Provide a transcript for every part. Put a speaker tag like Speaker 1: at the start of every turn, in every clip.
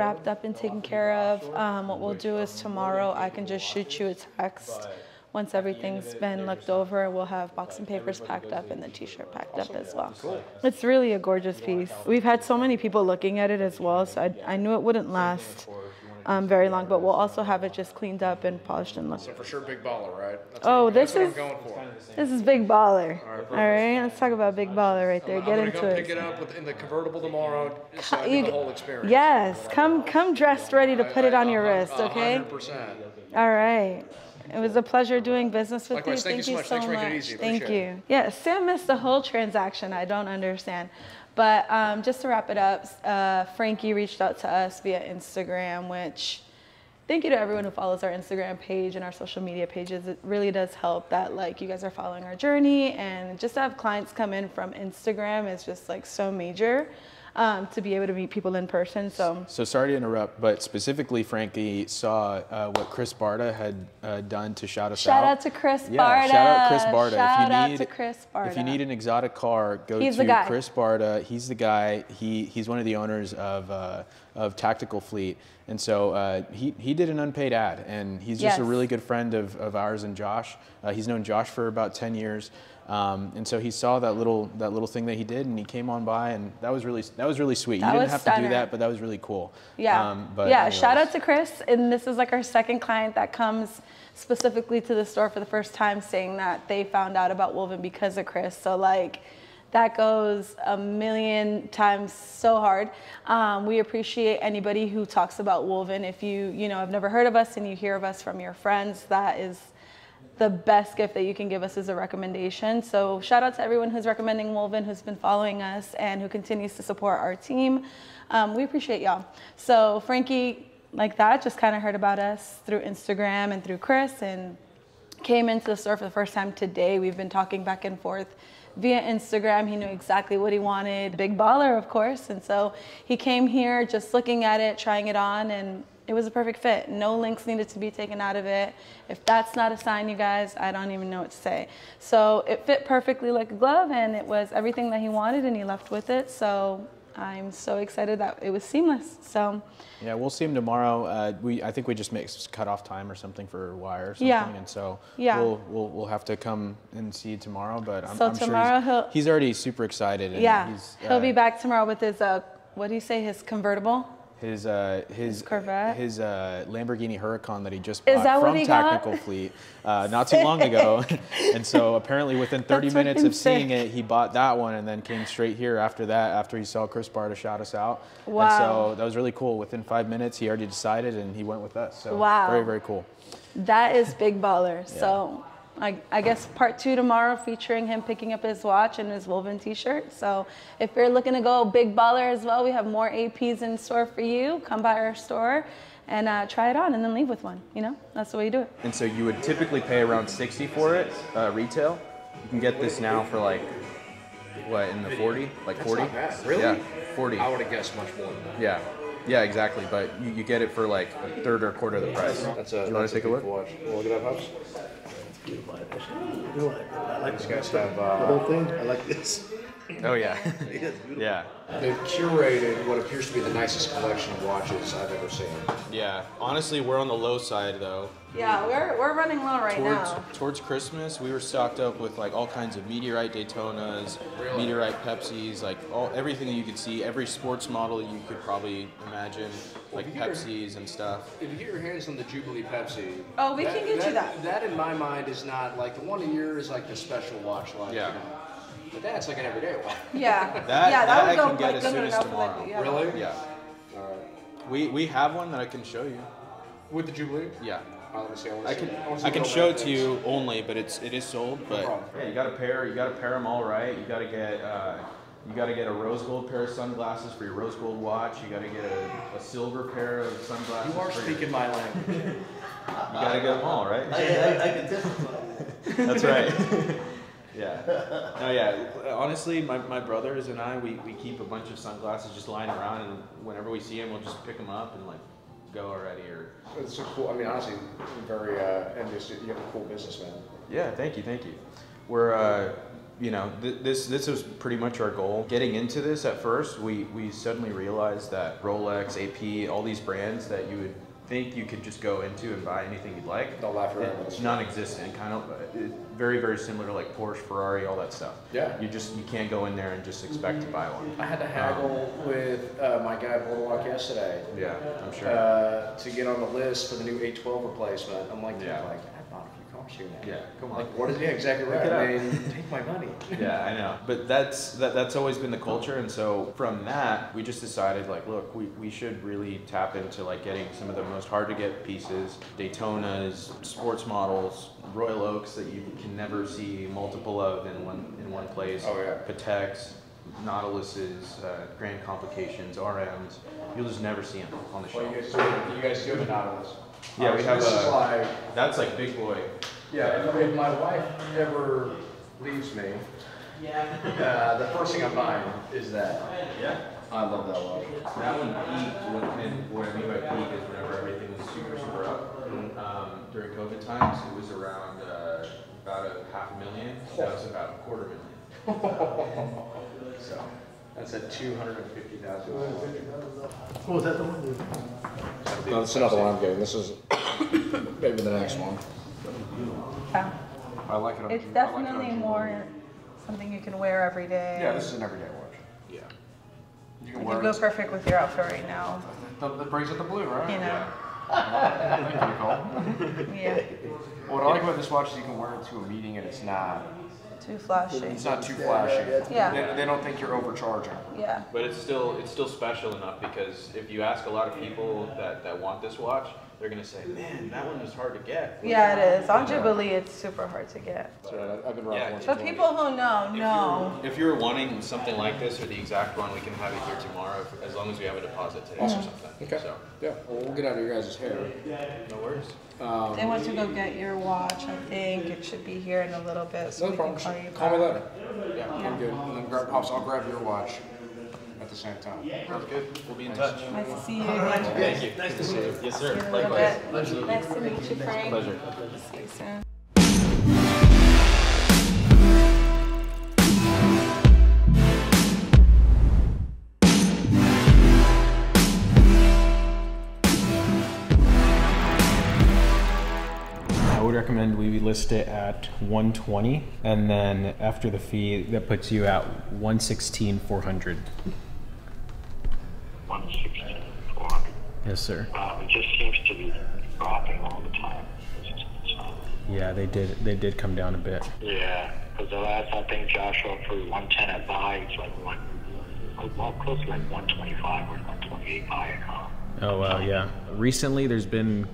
Speaker 1: wrapped up and taken care of. What we'll do is tomorrow I can just shoot you a text. Once everything's been looked over, we'll have boxing papers packed up and the t-shirt packed up as well. Cool. It's really a gorgeous piece. We've had so many people looking at it as well, so I knew it wouldn't last very long, but we'll also have it just cleaned up and polished and looked.
Speaker 2: So for sure, big baller, right?
Speaker 1: That's what I'm
Speaker 2: going for.
Speaker 1: This is big baller. All right, let's talk about big baller right there. Get into it.
Speaker 2: I'm gonna go pick it up in the convertible tomorrow. So I get the whole experience.
Speaker 1: Yes, come dressed ready to put it on your wrist. Okay.
Speaker 2: 100%.
Speaker 1: All right. It was a pleasure doing business with you.
Speaker 2: Thank you so much. Thanks for making it easy.
Speaker 1: Thank you. Yeah, Sam missed the whole transaction. I don't understand. But just to wrap it up, Frankie reached out to us via Instagram, which thank you to everyone who follows our Instagram page and our social media pages. It really does help that like you guys are following our journey, and just to have clients come in from Instagram is just like so major. To be able to meet people in person. So
Speaker 3: sorry to interrupt, but specifically Frankie saw what Chris Barta had done to shout us out.
Speaker 1: Shout out to Chris Barta.
Speaker 3: Shout out Chris Barta.
Speaker 1: Shout out to Chris Barta.
Speaker 3: If you need an exotic car, go to Chris Barta. He's the guy. He's one of the owners of Tactical Fleet. And so he did an unpaid ad, and he's just a really good friend of ours and Josh. He's known Josh for about 10 years. And so he saw that little thing that he did, and he came on by, and that was really sweet. You didn't have to do that, but that was really cool.
Speaker 1: Yeah. Anyways. Shout out to Chris, and this is like our second client that comes specifically to the store for the first time, saying that they found out about WOLVYN because of Chris. So like, that goes a million times so hard. We appreciate anybody who talks about WOLVYN. If you have never heard of us and you hear of us from your friends, that is the best gift that you can give us is a recommendation. So shout out to everyone who's recommending WOLVYN, who's been following us, and who continues to support our team. We appreciate y'all. So Frankie, like that, just kind of heard about us through Instagram and through Chris, and came into the store for the first time today. We've been talking back and forth via Instagram. He knew exactly what he wanted. Big baller, of course. And so he came here just looking at it, trying it on, and it was a perfect fit. No links needed to be taken out of it. If that's not a sign, you guys, I don't even know what to say. So it fit perfectly like a glove, and it was everything that he wanted, and he left with it. So I'm so excited that it was seamless. So
Speaker 3: yeah, we'll see him tomorrow. I think we just cut off time or something for wire or something, and so we'll have to come and see you tomorrow. But I'm sure he's already super excited. And
Speaker 1: he'll be back tomorrow with his what do you say, his convertible?
Speaker 3: His
Speaker 1: Corvette,
Speaker 3: his Lamborghini Huracan that he just bought from Tactical Fleet not too long ago, and so apparently within 30 minutes of seeing it, he bought that one and then came straight here after that. After he saw Chris Barta shout us out, wow! And so that was really cool. Within 5 minutes, he already decided and he went with us. So very, very cool.
Speaker 1: That is big baller. Yeah. So I guess part 2 tomorrow, featuring him picking up his watch and his WOLVYN t-shirt. So if you're looking to go big baller as well, we have more APs in store for you. Come by our store and try it on and then leave with one. That's the way you do it.
Speaker 3: And so you would typically pay around $60 for it, retail. You can get this now for like, what, in the 40? Like 40?
Speaker 2: That's not bad. Really?
Speaker 3: Yeah, 40.
Speaker 2: I would have guessed much more than that.
Speaker 3: Yeah, exactly. But you get it for like a third or a quarter of the price. You want to take a look?
Speaker 2: Watch. Look at that, Pops.
Speaker 4: I like
Speaker 2: these guys have
Speaker 4: the whole thing. I like this.
Speaker 3: Oh yeah. Yeah.
Speaker 2: They've curated what appears to be the nicest collection of watches I've ever seen.
Speaker 3: Yeah. Honestly, we're on the low side though.
Speaker 1: Yeah, we're running low right now.
Speaker 3: Towards Christmas, we were stocked up with like all kinds of Meteorite Daytonas, Meteorite Pepsis, like everything that you could see, every sports model you could probably imagine, like Pepsis and stuff.
Speaker 2: If you get your hands on the Jubilee Pepsi,
Speaker 1: we can get you that.
Speaker 2: That in my mind is not like the one a year is like the special watch, like but that's like an everyday watch.
Speaker 1: Yeah.
Speaker 3: that
Speaker 1: would
Speaker 3: I
Speaker 1: go
Speaker 3: can get
Speaker 1: like
Speaker 3: as soon as tomorrow.
Speaker 2: Really?
Speaker 3: Yeah.
Speaker 2: All right.
Speaker 3: We have one that I can show you.
Speaker 2: With the Jubilee?
Speaker 3: Yeah.
Speaker 2: Let me see.
Speaker 3: I can show it to you only, but it is sold. But yeah, you got to pair them all right. You got to get a rose gold pair of sunglasses for your rose gold watch. You got to get a silver pair of sunglasses.
Speaker 2: You are speaking my language.
Speaker 3: You got to get them all, right?
Speaker 4: I can testify.
Speaker 3: That's right. Yeah. No, yeah. Honestly, my brothers and I, we keep a bunch of sunglasses just lying around, and whenever we see them, we'll just pick them up and like go already. Or
Speaker 2: it's so cool. I mean, honestly, I'm very envious. You have a cool business, man.
Speaker 3: Yeah. Thank you. We're you know, this was pretty much our goal. Getting into this at first, we suddenly realized that Rolex, AP, all these brands that you would think you could just go into and buy anything you'd like.
Speaker 2: Don't laugh around.
Speaker 3: It's non-existent, kind of very, very similar to like Porsche, Ferrari, all that stuff.
Speaker 2: Yeah.
Speaker 3: You can't go in there and just expect to buy one.
Speaker 2: I had to haggle with my guy Boardwalk yesterday.
Speaker 3: Yeah, I'm sure.
Speaker 2: To get on the list for the new 812 replacement. I'm like, dude,
Speaker 3: Yeah.
Speaker 2: like, I bought a few cars here now.
Speaker 3: Yeah, come on.
Speaker 2: Like, what is it? Yeah, exactly right.
Speaker 3: it up.
Speaker 2: I mean, take my money.
Speaker 3: Yeah, I know. But that's always been the culture, and so from that, we just decided, like, look, we should really tap into like getting some of the most hard to get pieces, Daytonas, sports models, Royal Oaks that you can never see multiple of in one place.
Speaker 2: Oh yeah.
Speaker 3: Pateks, Nautiluses, Grand Complications, RMs. You'll just never see them on the
Speaker 2: Well,
Speaker 3: shelf.
Speaker 2: you guys do have a Nautilus.
Speaker 3: Yeah, we have
Speaker 2: this is like,
Speaker 3: that's like big boy.
Speaker 2: yeah, if my wife ever leaves me, the first thing I'm buying is that.
Speaker 3: Yeah.
Speaker 2: I love that watch.
Speaker 3: That one peaked, what I mean by peak is whenever everything was super, super up. During COVID times, it was around about $500,000. Now it's about $250,000. So
Speaker 2: That's at 250,000.
Speaker 4: What was that the one?
Speaker 2: No, that's another one I'm getting. This is maybe the next one.
Speaker 1: Yeah.
Speaker 2: I like it.
Speaker 1: It's definitely more something you can wear every day.
Speaker 2: Yeah, this is an everyday watch.
Speaker 3: yeah.
Speaker 2: You can
Speaker 1: It
Speaker 2: wear
Speaker 1: would go
Speaker 2: it.
Speaker 1: perfect with your outfit right now.
Speaker 2: That brings out the blue, right?
Speaker 1: You know.
Speaker 2: Thank you, Nicole.
Speaker 1: Yeah.
Speaker 2: What I like about this watch is you can wear it to a meeting and it's not
Speaker 1: Too flashy.
Speaker 2: It's not too flashy.
Speaker 1: Yeah.
Speaker 2: They don't think you're overcharging.
Speaker 1: Yeah.
Speaker 3: But it's still special enough because if you ask a lot of people that want this watch, they're gonna say, "Man, that one was hard to get."
Speaker 1: Yeah, it is. On Jubilee, it's super hard to get.
Speaker 2: That's right. I've been rocking one.
Speaker 1: But people who know.
Speaker 3: If you're wanting something like this or the exact one, we can have it here tomorrow, as long as we have a deposit today or something.
Speaker 2: Okay.
Speaker 3: So,
Speaker 2: Yeah. Well, we'll get out of your guys' hair.
Speaker 3: no worries.
Speaker 1: They want to go get your watch. I think it should be here in a little bit, so
Speaker 2: No
Speaker 1: we
Speaker 2: problem.
Speaker 1: can call you
Speaker 2: Call me
Speaker 1: back.
Speaker 2: later. Yeah, I'm good. And then I'll grab your watch at the same time.
Speaker 3: Sounds good. We'll be in touch.
Speaker 1: Nice to see you again.
Speaker 3: Thank you. Nice to see you. Yes, sir.
Speaker 1: See you in a little
Speaker 3: Likewise.
Speaker 1: bit. Nice to meet you, Frank.
Speaker 3: Pleasure.
Speaker 1: See you soon.
Speaker 5: I would recommend we list it at 120, and then after the fee, that puts you at 116,400.
Speaker 6: 116,400.
Speaker 5: Yes, sir.
Speaker 6: It just seems to be dropping all the time.
Speaker 5: Yeah, they did come down a bit.
Speaker 6: Yeah, because the last I think Joshua for 110 at buy, it's like close to like 125 or 128 buy it.
Speaker 5: Oh wow, yeah. Recently, there's been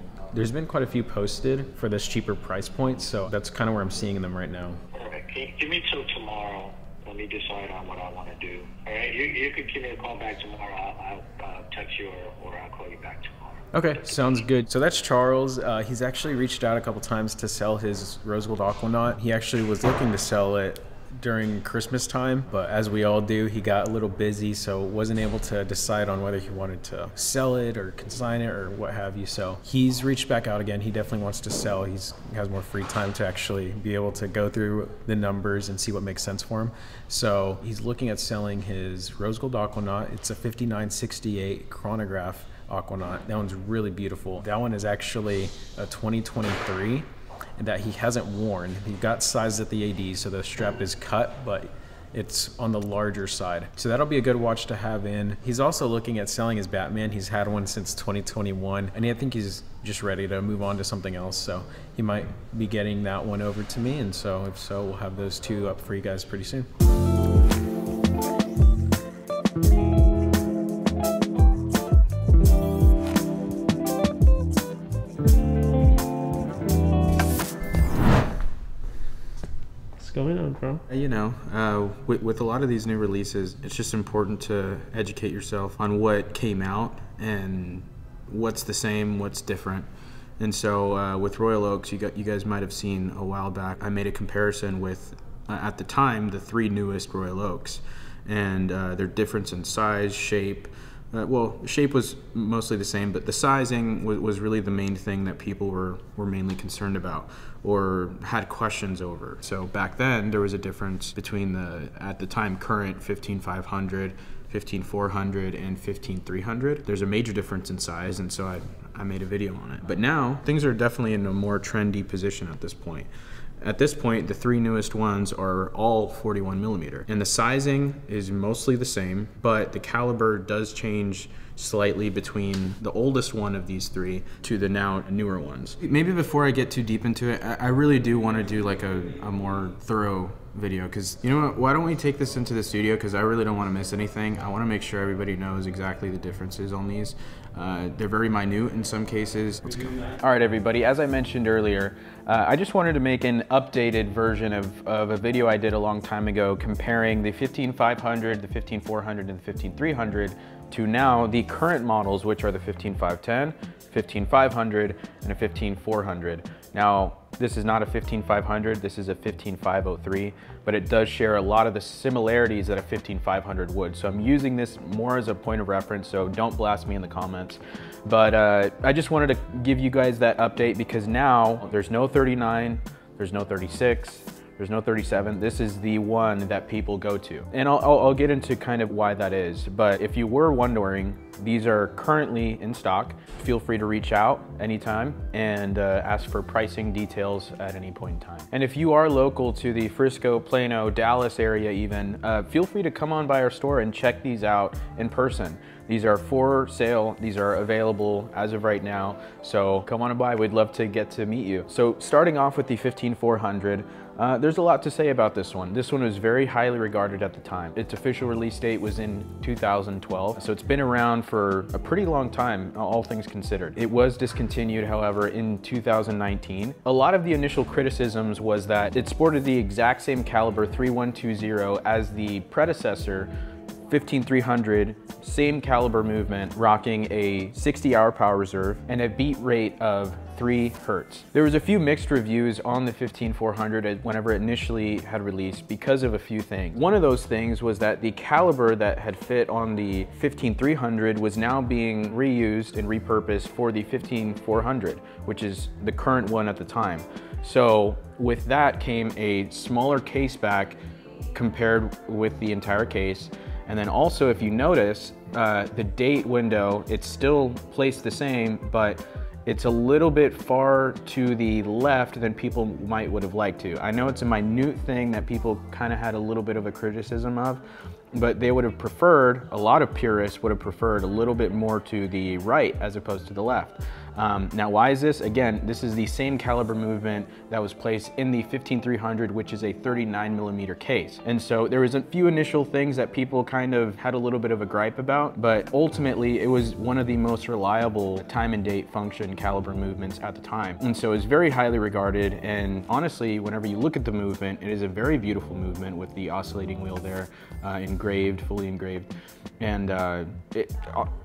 Speaker 5: quite a few posted for this cheaper price point, so that's kind of where I'm seeing them right now.
Speaker 6: Perfect. Can you give me till tomorrow? Let me decide on what I want to do. All right, you could give me a call back tomorrow. I'll text you or I'll call you back tomorrow.
Speaker 5: Okay, sounds good. So that's Charles. He's actually reached out a couple times to sell his rose gold aquanaut. He actually was looking to sell it during Christmas time, but as we all do, he got a little busy, so wasn't able to decide on whether he wanted to sell it or consign it or what have you. So he's reached back out again. He definitely wants to sell. He has more free time to actually be able to go through the numbers and see what makes sense for him. So he's looking at selling his rose gold aquanaut. It's a 5968 chronograph aquanaut. That one's really beautiful. That one is actually a 2023 that he hasn't worn. He got sized at the AD, so the strap is cut, but it's on the larger side. So that'll be a good watch to have in. He's also looking at selling his Batman. He's had one since 2021, and I think he's just ready to move on to something else. So he might be getting that one over to me, and so if so, we'll have those two up for you guys pretty soon.
Speaker 7: Going on, bro?
Speaker 3: You know, with a lot of these new releases, it's just important to educate yourself on what came out and what's the same, what's different. And so with Royal Oaks, you guys might have seen a while back, I made a comparison with, at the time, the 3 newest Royal Oaks. And their difference in size, shape,
Speaker 5: Well, the shape was mostly the same, but the sizing was really the main thing that people were mainly concerned about or had questions over. So back then, there was a difference between the, at the time, current 15500, 15400, and 15300. There's a major difference in size, and so I made a video on it. But now, things are definitely in a more trendy position at this point. At this point, the three newest ones are all 41 millimeter, and the sizing is mostly the same, but the caliber does change slightly between the oldest one of these three to the now newer ones. Maybe before I get too deep into it, I really do want to do like a more thorough video, because you know what, why don't we take this into the studio, because I really don't want to miss anything. I want to make sure everybody knows exactly the differences on these. They're very minute in some cases. Let's go. All right, everybody, as I mentioned earlier, I just wanted to make an updated version of a video I did a long time ago comparing the 15500, the 15400, and the 15300 to now the current models, which are the 15510, 15500, and a 15400. Now, this is not a 15500, this is a 15503, but it does share a lot of the similarities that a 15500 would. So I'm using this more as a point of reference, so don't blast me in the comments. But I just wanted to give you guys that update because now there's no 39, there's no 36, there's no 37. This is the one that people go to. And I'll get into kind of why that is. But if you were wondering, these are currently in stock. Feel free to reach out anytime and ask for pricing details at any point in time. And if you are local to the Frisco, Plano, Dallas area even, feel free to come on by our store and check these out in person. These are for sale. These are available as of right now. So come on by, we'd love to get to meet you. So starting off with the 15400, there's a lot to say about this one. This one was very highly regarded at the time. Its official release date was in 2012, so it's been around for a pretty long time, all things considered. It was discontinued, however, in 2019. A lot of the initial criticisms was that it sported the exact same caliber 3120 as the predecessor 15300, same caliber movement, rocking a 60-hour power reserve and a beat rate of 3 Hertz. There was a few mixed reviews on the 15400 whenever it initially had released because of a few things. One of those things was that the caliber that had fit on the 15300 was now being reused and repurposed for the 15400, which is the current one at the time. So with that came a smaller case back compared with the entire case. And then also, if you notice, the date window, it's still placed the same, but it's a little bit far to the left than people might would have liked to. I know it's a minute thing that people kind of had a little bit of a criticism of, but they would have preferred, a lot of purists would have preferred a little bit more to the right as opposed to the left. Now, why is this? Again, this is the same caliber movement that was placed in the 15300, which is a 39 millimeter case. And so there was a few initial things that people kind of had a little bit of a gripe about, but ultimately it was one of the most reliable time and date function caliber movements at the time. And so it's very highly regarded. And honestly, whenever you look at the movement, it is a very beautiful movement with the oscillating wheel there, engraved, fully engraved. And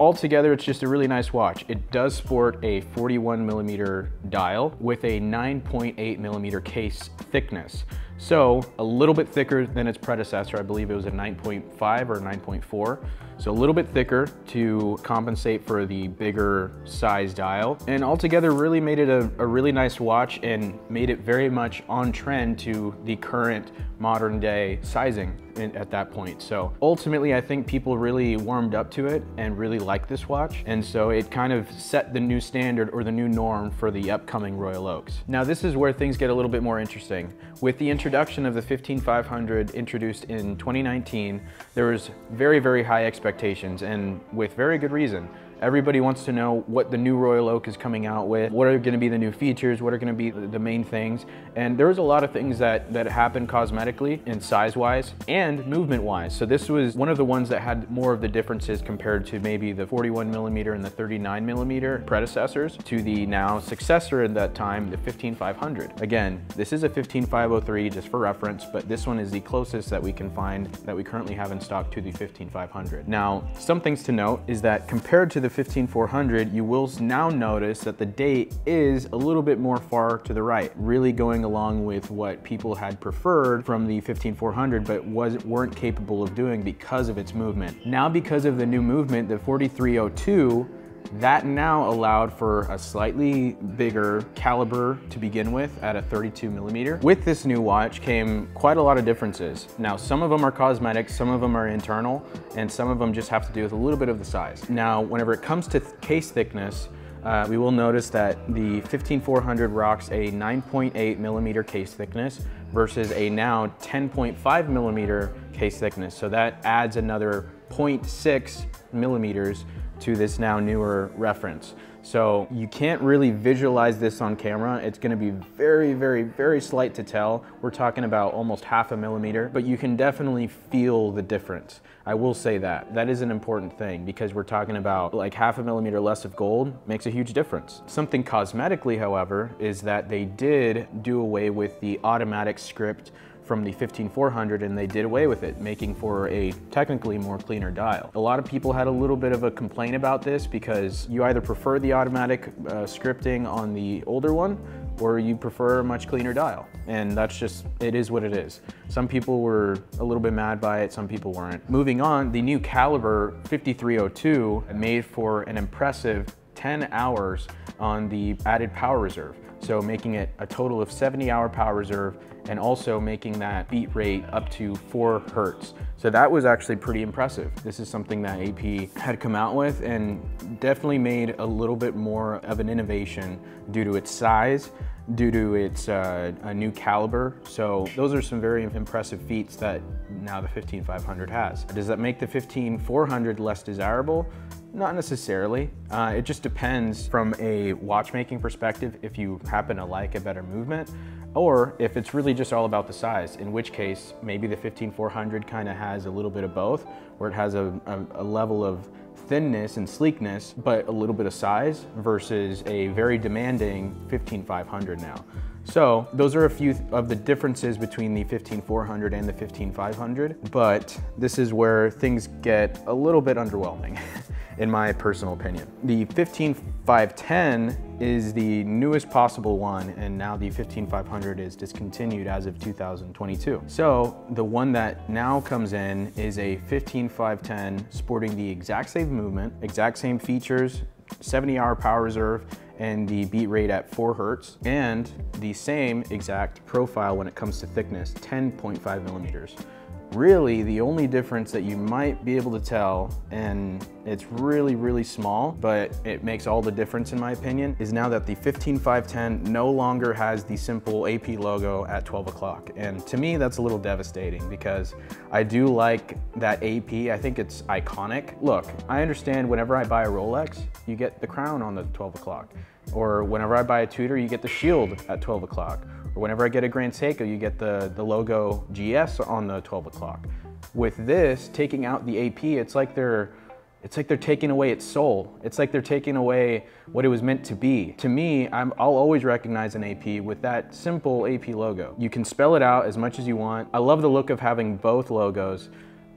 Speaker 5: altogether, it's just a really nice watch. It does sport a 41 millimeter dial with a 9.8 millimeter case thickness. So a little bit thicker than its predecessor. I believe it was a 9.5 or 9.4. So a little bit thicker to compensate for the bigger size dial. And altogether really made it a really nice watch and made it very much on trend to the current modern day sizing at that point. So ultimately, I think people really warmed up to it and really liked this watch. And so it kind of set the new standard or the new norm for the upcoming Royal Oaks. Now this is where things get a little bit more interesting. With the introduction of the 15500 introduced in 2019, there was very, very high expectations, and with very good reason. Everybody wants to know what the new Royal Oak is coming out with, what are going to be the new features, what are going to be the main things. And there was a lot of things that happened cosmetically and size-wise and movement-wise. So this was one of the ones that had more of the differences compared to maybe the 41 millimeter and the 39 millimeter predecessors to the now successor at that time, the 15500. Again, this is a 15503 just for reference, but this one is the closest that we can find that we currently have in stock to the 15500. Now, some things to note is that compared to the
Speaker 3: the 15400, you will now notice that the date is a little bit more far to the right, really going along with what people had preferred from the 15400, but weren't capable of doing because of its movement. Now, because of the new movement, the 4302, that now allowed for a slightly bigger caliber to begin with at a 32mm. With this new watch came quite a lot of differences. Now, some of them are cosmetic, some of them are internal, and some of them just have to do with a little bit of the size. Now, whenever it comes to case thickness, we will notice that the 15400 rocks a 9.8mm case thickness versus a now 10.5mm case thickness. So that adds another 0.6mm to this now newer reference. So you can't really visualize this on camera. It's gonna be very, very, very slight to tell. We're talking about almost 0.5 millimeter, but you can definitely feel the difference. I will say that. That is an important thing because we're talking about like 0.5 millimeter less of gold makes a huge difference. Something cosmetically, however, is that they did do away with the automatic script from the 15400, and they did away with it, making for a technically more cleaner dial. A lot of people had a little bit of a complaint about this because you either prefer the automatic scripting on the older one or you prefer a much cleaner dial. And that's just, it is what it is. Some people were a little bit mad by it, some people weren't. Moving on, the new caliber 5302 made for an impressive 10 hours on the added power reserve. So making it a total of 70-hour power reserve and also making that beat rate up to 4 Hertz. So that was actually pretty impressive. This is something that AP had come out with and definitely made a little bit more of an innovation due to its size, due to its a new caliber. So those are some very impressive feats that now the 15500 has. Does that make the 15400 less desirable? Not necessarily. It just depends from a watchmaking perspective if you happen to like a better movement, or if it's really just all about the size, in which case maybe the 15400 kind of has a little bit of both, where it has a level of thinness and sleekness, but a little bit of size versus a very demanding 15500 now. So those are a few of the differences between the 15400 and the 15500, but this is where things get a little bit underwhelming. In my personal opinion. The 15510 is the newest possible one, and now the 15500 is discontinued as of 2022. So the one that now comes in is a 15510 sporting the exact same movement, exact same features, 70-hour power reserve, and the beat rate at 4 Hertz, and the same exact profile when it comes to thickness, 10.5 millimeters. Really, the only difference that you might be able to tell, and it's really, really small, but it makes all the difference in my opinion, is now that the 15510 no longer has the simple AP logo at 12 o'clock. And to me, that's a little devastating because I do like that AP. I think it's iconic. Look, I understand whenever I buy a Rolex, you get the crown on the 12 o'clock. Or whenever I buy a Tudor, you get the shield at 12 o'clock. Or whenever I get a Grand Seiko, you get the logo GS on the 12 o'clock. With this, taking out the AP, it's like they're taking away its soul. It's like they're taking away what it was meant to be. To me, I'll always recognize an AP with that simple AP logo. You can spell it out as much as you want. I love the look of having both logos,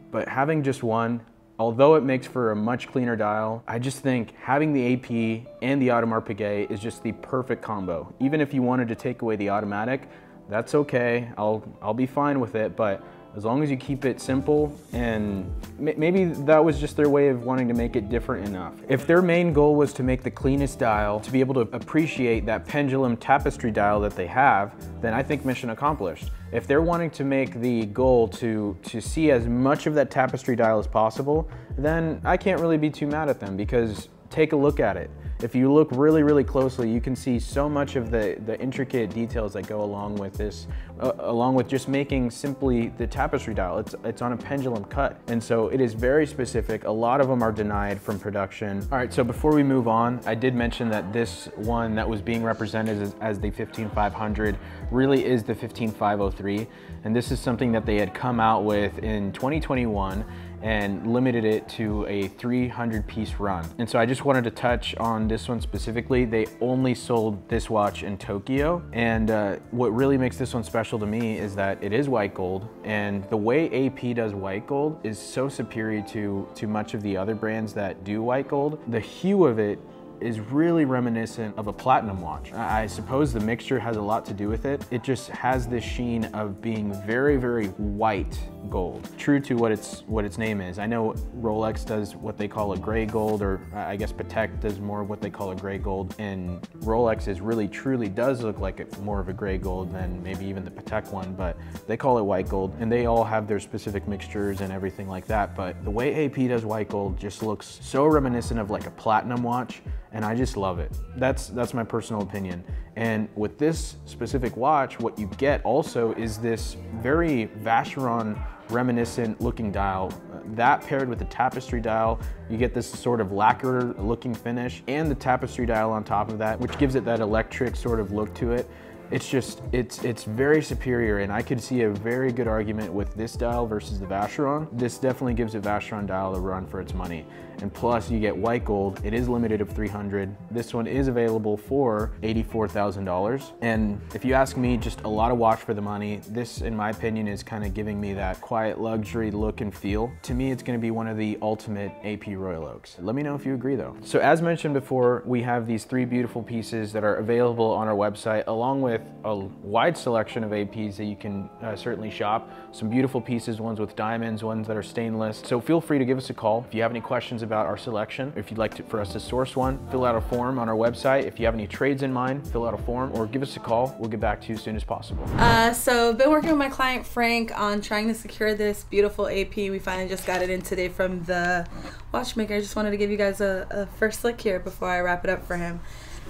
Speaker 3: but having just one, although it makes for a much cleaner dial, I just think having the AP and the Audemars Piguet is just the perfect combo. Even if you wanted to take away the automatic, that's okay. I'll be fine with it, but as long as you keep it simple, and maybe that was just their way of wanting to make it different enough. If their main goal was to make the cleanest dial, to be able to appreciate that pendulum tapestry dial that they have, then I think mission accomplished. If they're wanting to make the goal to see as much of that tapestry dial as possible, then I can't really be too mad at them, because take a look at it. If you look really, really closely, you can see so much of the intricate details that go along with this, along with just making simply the tapestry dial. It's on a pendulum cut, and so it is very specific. A lot of them are denied from production. All right, so before we move on, I did mention that this one that was being represented as the 15500 really is the 15503, and this is something that they had come out with in 2021. and limited it to a 300-piece run. And so I just wanted to touch on this one specifically. They only sold this watch in Tokyo, and what really makes this one special to me is that it is white gold, and the way AP does white gold is so superior to much of the other brands that do white gold. The hue of it is really reminiscent of a platinum watch. I suppose the mixture has a lot to do with it. It just has this sheen of being very, very white gold, true to what its name is. I know Rolex does what they call a gray gold, or I guess Patek does more of what they call a gray gold, and Rolex really truly does look like more of a gray gold than maybe even the Patek one, but they call it white gold, and they all have their specific mixtures and everything like that. But the way AP does white gold just looks so reminiscent of like a platinum watch, and I just love it. That's my personal opinion. And with this specific watch, what you get also is this very Vacheron reminiscent looking dial. That paired with the tapestry dial, you get this sort of lacquer looking finish, and the tapestry dial on top of that, which gives it that electric sort of look to it. It's just, it's very superior, and I could see a very good argument with this dial versus the Vacheron. This definitely gives a Vacheron dial a run for its money. And plus you get white gold. It is limited of 300. This one is available for $84,000. And if you ask me, just a lot of watch for the money. This, in my opinion, is kind of giving me that quiet luxury look and feel. To me, it's gonna be one of the ultimate AP Royal Oaks. Let me know if you agree though. So as mentioned before, we have these 3 beautiful pieces that are available on our website, along with a wide selection of APs that you can certainly shop. Some beautiful pieces, ones with diamonds, ones that are stainless. So feel free to give us a call if you have any questions about our selection. If you'd like for us to source one, fill out a form on our website. If you have any trades in mind, fill out a form or give us a call. We'll get back to you as soon as possible.
Speaker 1: So I've been working with my client Frank on trying to secure this beautiful AP. We finally just got it in today from the watchmaker. I just wanted to give you guys a first look here before I wrap it up for him.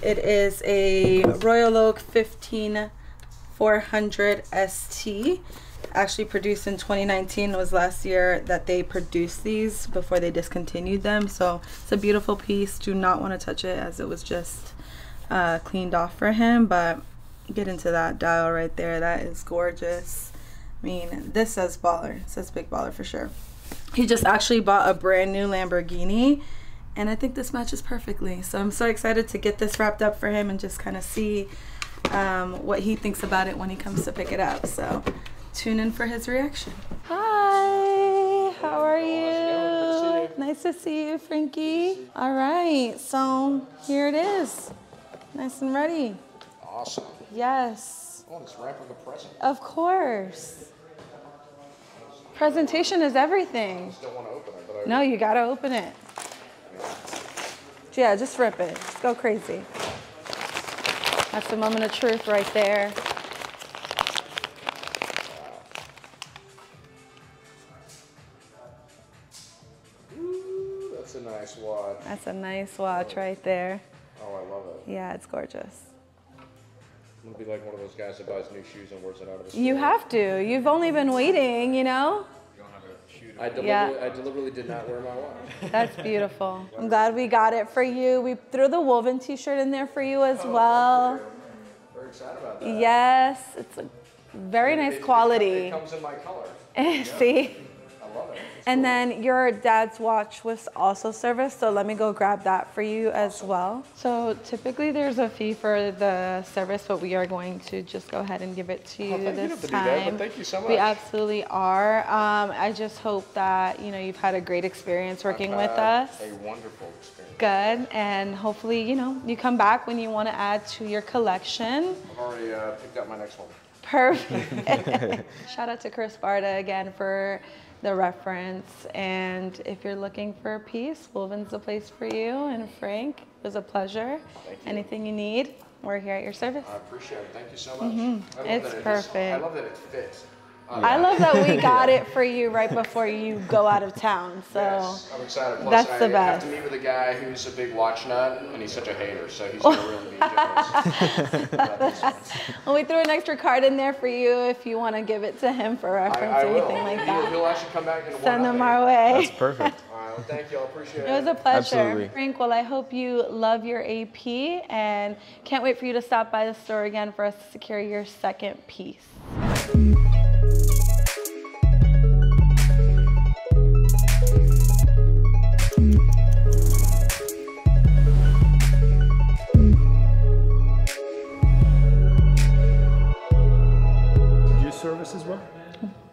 Speaker 1: It is a Royal Oak 15400 ST. Actually produced in 2019. It was last year that they produced these before they discontinued them. So it's a beautiful piece. Do not want to touch it as it was just cleaned off for him. But get into that dial right there. That is gorgeous. I mean, this says baller. It says big baller for sure. He just actually bought a brand new Lamborghini, and I think this matches perfectly. So I'm so excited to get this wrapped up for him and just kind of see what he thinks about it when he comes to pick it up. So tune in for his reaction. Hi, how are you? Nice to see you, Frankie. All right, so here it is. Nice and ready.
Speaker 2: Awesome.
Speaker 1: Yes.
Speaker 2: Oh, it's wrapped with a present.
Speaker 1: Of course. Presentation is everything.
Speaker 2: I just don't want to open it, but
Speaker 1: No, you gotta open it. Yeah, just rip it. Just go crazy. That's the moment of truth right there.
Speaker 2: Ooh, that's a nice watch.
Speaker 1: That's a nice watch right there.
Speaker 2: Oh, I love it.
Speaker 1: Yeah, it's gorgeous.
Speaker 2: I'm gonna be like one of those guys that buys new shoes and wears it out of the store.
Speaker 1: You have to. You've only been waiting, you know?
Speaker 2: I deliberately did not wear my watch.
Speaker 1: That's beautiful. I'm glad we got it for you. We threw the WOLVYN t-shirt in there for you as well.
Speaker 2: Very excited about that.
Speaker 1: Yes, it's a very nice quality.
Speaker 2: It comes in my color.
Speaker 1: See?
Speaker 2: I love it.
Speaker 1: And then your dad's watch was also serviced, so let me go grab that for you as well. So typically there's a fee for the service, but we are going to just go ahead and give it to you this time.
Speaker 2: Thank you so much.
Speaker 1: We absolutely are. I just hope that you've had a great experience working with us.
Speaker 2: A wonderful experience.
Speaker 1: Good, and hopefully you come back when you want to add to your collection.
Speaker 2: I've already picked out my next one.
Speaker 1: Perfect. Shout out to Chris Barta again for the reference, and if you're looking for a piece, WOLVYN's the place for you. And Frank, it was a pleasure.
Speaker 2: Thank you.
Speaker 1: Anything you need, we're here at your service.
Speaker 2: I appreciate it. Thank you so much.
Speaker 1: It's perfect.
Speaker 2: I love that it fits.
Speaker 1: I love that we got it for you right before you go out of town. So
Speaker 2: yes, I'm excited. Plus,
Speaker 1: that's the
Speaker 2: I
Speaker 1: best.
Speaker 2: have to meet with a guy who's a big watch nut, and he's such a hater, so he's gonna really be jealous about this one.
Speaker 1: Well, we threw an extra card in there for you if you want to give it to him for reference or anything like that.
Speaker 2: He'll actually come back and
Speaker 1: send them our way.
Speaker 3: That's perfect.
Speaker 2: All right, well, thank you. I appreciate it.
Speaker 1: It was a pleasure.
Speaker 3: Absolutely.
Speaker 1: Frank, well, I hope you love your AP and can't wait for you to stop by the store again for us to secure your second piece.
Speaker 4: service as well?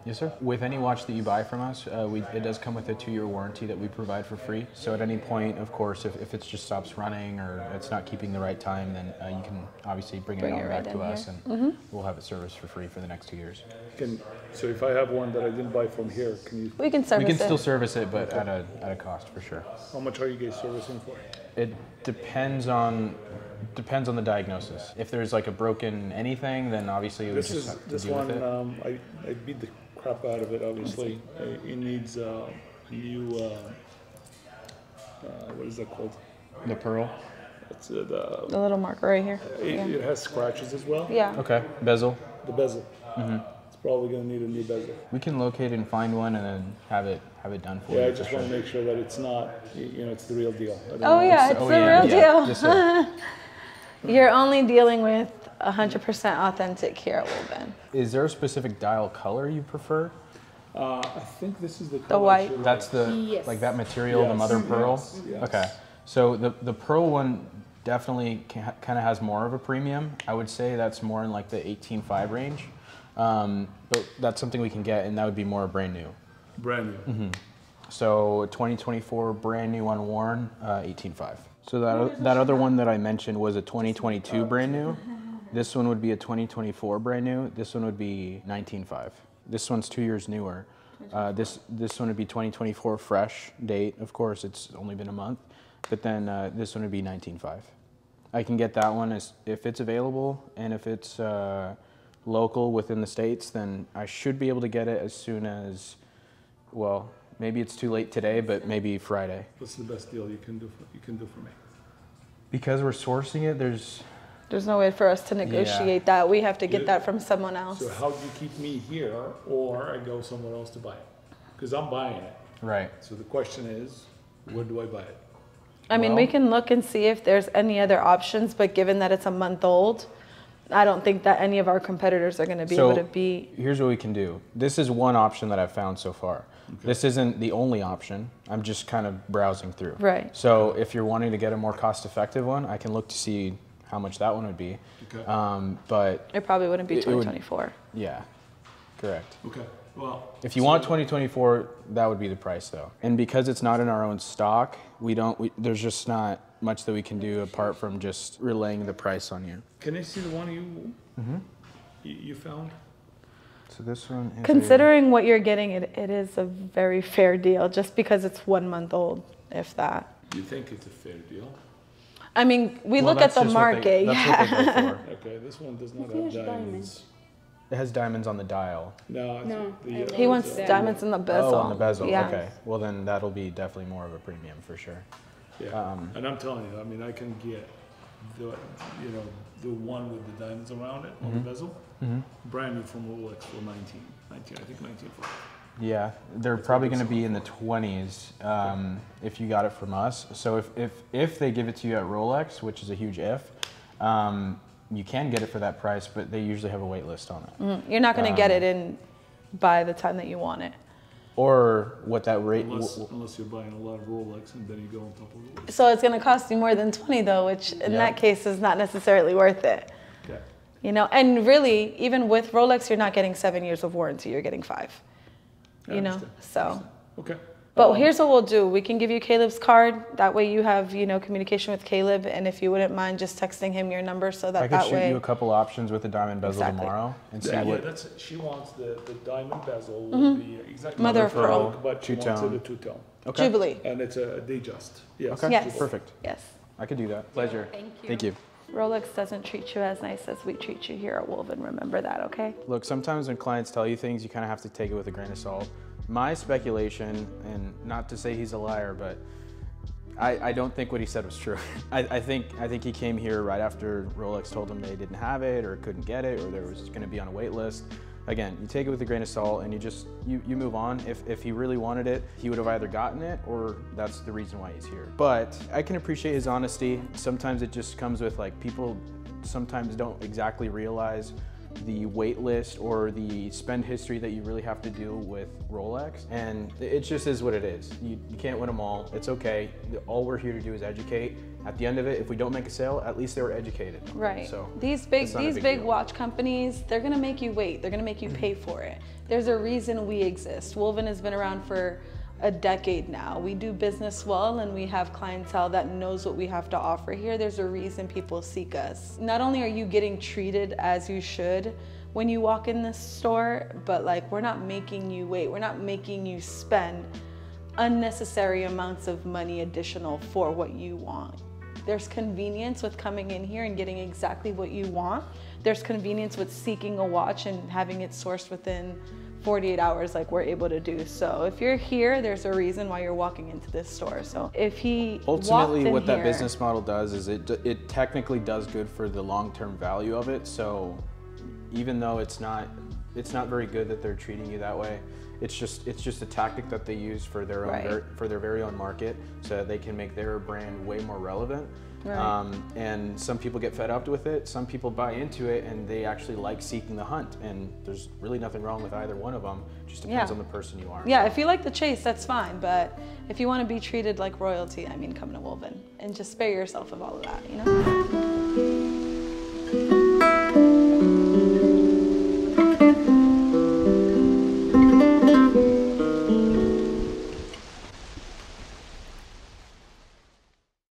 Speaker 3: Yes, sir. With any watch that you buy from us, it does come with a 2-year warranty that we provide for free. So at any point, of course, if it just stops running or it's not keeping the right time, then you can obviously bring it on back to us, and we'll have it serviced for free for the next 2 years.
Speaker 4: So if I have one that I didn't buy from here, can you?
Speaker 1: We can service it.
Speaker 3: We can still service it, but at a cost for sure.
Speaker 4: How much are you guys servicing for?
Speaker 3: It depends on the diagnosis. If there's like a broken anything, then obviously we just have to deal with it.
Speaker 4: I beat the crap out of it. Obviously, it needs a new. What is that called?
Speaker 3: The pearl.
Speaker 4: It's
Speaker 1: the little marker right here.
Speaker 4: It has scratches as well.
Speaker 1: Yeah.
Speaker 3: Okay. Bezel.
Speaker 4: The bezel. It's probably going to need a new bezel.
Speaker 3: We can locate and find one and then have it done for you.
Speaker 4: Yeah, I just want to make sure that it's not, it's the real deal.
Speaker 1: It's the real deal.
Speaker 3: Yes, sir.
Speaker 1: You're only dealing with 100% authentic here at WOLVYN.
Speaker 3: Is there a specific dial color you prefer?
Speaker 4: I think this is the color.
Speaker 1: The white.
Speaker 3: That's the like that material, the mother pearl.
Speaker 4: Yes.
Speaker 3: Okay. So the pearl one definitely kind of has more of a premium. I would say that's more in like the 18.5 range. But that's something we can get, and that would be more brand new.
Speaker 4: Brand new.
Speaker 3: So 2024 brand new unworn, 18.5. So that other one that I mentioned was a 2022 brand new. This one would be a 2024 brand new. This one would be 19.5. This one's 2 years newer. This one would be 2024 fresh date. Of course, it's only been a month. But then this one would be 19.5. I can get that one if it's available, and if it's local within the States, then I should be able to get it as soon as, well, maybe it's too late today, but maybe Friday.
Speaker 4: What's the best deal you can do for me?
Speaker 3: Because we're sourcing it, there's
Speaker 1: no way for us to negotiate that. We have to get that from someone else.
Speaker 4: So how do you keep me here, or I go somewhere else to buy it? Because I'm buying it.
Speaker 3: Right.
Speaker 4: So the question is, where do I buy it?
Speaker 1: I mean, we can look and see if there's any other options, but given that it's a month old, I don't think that any of our competitors are going to be able to be.
Speaker 3: Here's what we can do. This is one option that I've found so far. Okay. This isn't the only option. I'm just kind of browsing through.
Speaker 1: Right.
Speaker 3: So if you're wanting to get a more cost-effective one, I can look to see how much that one would be.
Speaker 4: Okay.
Speaker 3: But
Speaker 1: it probably wouldn't be 2024.
Speaker 3: Yeah, correct.
Speaker 4: Okay. Well,
Speaker 3: if you want 2024, that would be the price though. And because it's not in our own stock, there's just not much that we can do apart from just relaying the price on you.
Speaker 4: Can I see the one you found?
Speaker 3: So this one is
Speaker 1: considering what you're getting, it is a very fair deal just because it's 1 month old, if that.
Speaker 4: You think it's a fair deal?
Speaker 1: I mean, we look at the market.
Speaker 3: That's what they go for.
Speaker 4: Okay, this one does not have diamonds.
Speaker 3: It has diamonds on the dial.
Speaker 4: No.
Speaker 1: He wants diamonds in the bezel.
Speaker 3: Oh, on the bezel.
Speaker 1: Yeah.
Speaker 3: Okay. Well, then that'll be definitely more of a premium for sure.
Speaker 4: Yeah. And I'm telling you, I mean, I can get the one with the diamonds around it on the bezel, brand new from Rolex for 19, I think 19.5.
Speaker 3: Yeah, they're probably going to be in the 20s if you got it from us. So if they give it to you at Rolex, which is a huge if, you can get it for that price, but they usually have a wait list on it.
Speaker 1: You're not going to get it in by the time that you want it.
Speaker 3: Or what that rate...
Speaker 4: Unless you're buying a lot of Rolex and then you go on top of Rolex.
Speaker 1: So it's going to cost you more than 20 though, which in that case is not necessarily worth it.
Speaker 4: Okay.
Speaker 1: And really, even with Rolex, you're not getting 7 years of warranty, you're getting 5. So.
Speaker 4: Okay.
Speaker 1: But here's what we'll do. We can give you Caleb's card. That way you have, communication with Caleb. And if you wouldn't mind just texting him your number so that
Speaker 3: I could shoot you a couple options with the diamond bezel tomorrow and see what...
Speaker 4: she wants the diamond bezel with the exact
Speaker 1: mother of pearl,
Speaker 4: but she wants it a two-tone.
Speaker 3: Okay.
Speaker 1: Jubilee.
Speaker 4: And it's a Datejust. Yes.
Speaker 3: Okay.
Speaker 1: Yes.
Speaker 3: Perfect.
Speaker 1: Yes.
Speaker 3: I could do that. Pleasure. Thank you.
Speaker 1: Rolex doesn't treat you as nice as we treat you here at WOLVYN. Remember that, okay?
Speaker 3: Look, sometimes when clients tell you things, you kind of have to take it with a grain of salt. My speculation, and not to say he's a liar, but I don't think what he said was true. I think he came here right after Rolex told him they didn't have it or couldn't get it or there was going to be on a wait list. Again, you take it with a grain of salt and you move on. If he really wanted it, he would have either gotten it or that's the reason why he's here. But I can appreciate his honesty. Sometimes it just comes with people sometimes don't exactly realize the wait list or the spend history that you really have to do with Rolex, and it just is what it is. You can't win them all. It's okay. All we're here to do is educate at the end of it, if we don't make a sale, at least they were educated.
Speaker 1: Right.
Speaker 3: So
Speaker 1: these big watch companies, they're gonna make you wait. They're gonna make you pay for it. There's a reason we exist. WOLVYN has been around for a decade now. We do business well, and we have clientele that knows what we have to offer here. There's a reason people seek us. Not only are you getting treated as you should when you walk in this store, but like, we're not making you wait. We're not making you spend unnecessary amounts of money additional for what you want. There's convenience with coming in here and getting exactly what you want. There's convenience with seeking a watch and having it sourced within 48 hours like we're able to do. So if you're here, there's a reason why you're walking into this store. So if he
Speaker 3: ultimately what that business model does is it technically does good for the long-term value of it. So even though it's not very good that they're treating you that way, it's just a tactic that they use for their own for their very own market, so that they can make their brand way more relevant. Right. And some people get fed up with it, some people buy into it, and they actually like seeking the hunt, and there's really nothing wrong with either one of them. It just depends on the person you are.
Speaker 1: Yeah, if you like the chase, that's fine, but if you want to be treated like royalty, I mean, come to WOLVYN and just spare yourself of all of that, you know?